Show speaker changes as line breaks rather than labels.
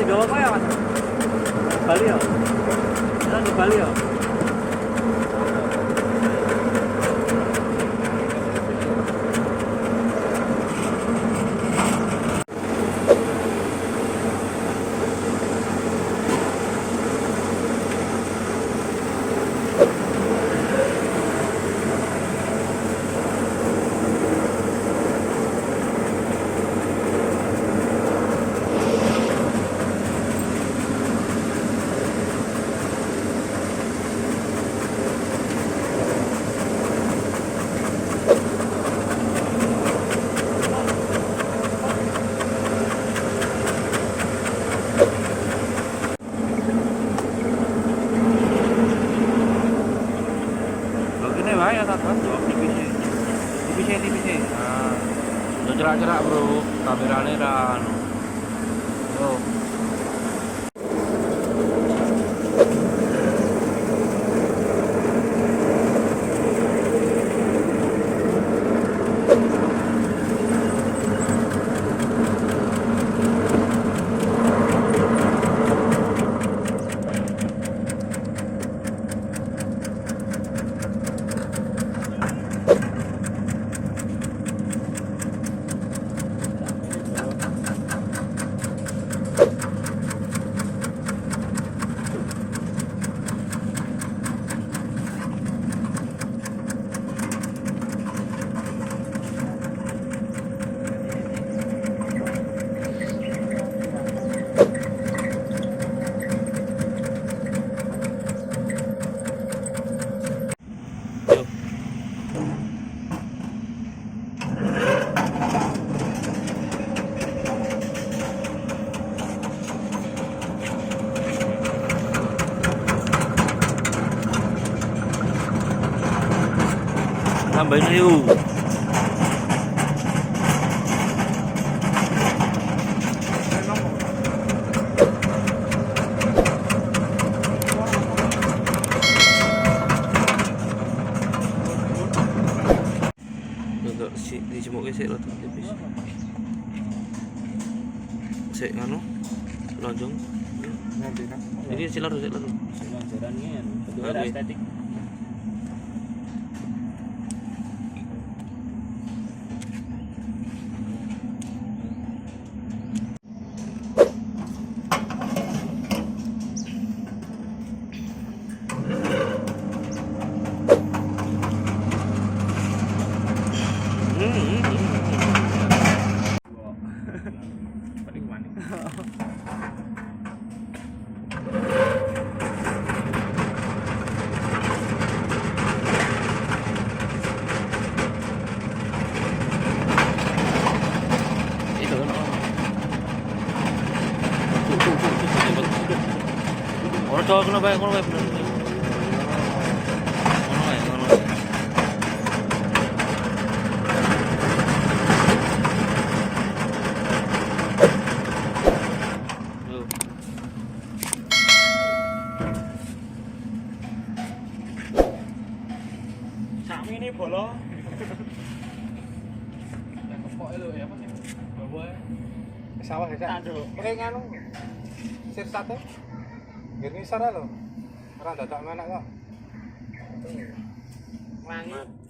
Gawa apa ya, Mas? Bali ya? Kita ke Bali ya?
Ya satu TVC nah cerak-cerak bro, kameranya kan tuh. Tambahin yuk. Untuk si dijemuk sik rada tipis. Sik ngono. Lonjong. Ini silar sik lho.
Jalan ngene, kedua estetik.
Cowok kena bayar, kena bayar.
Sami ini bolo. Yang kepok itu ya apa sih? Bawa
sawah ya.
Aduh.
Oke nganu. Sir sate. Gini sara lho. Ora dadak menak kok.
Wangi.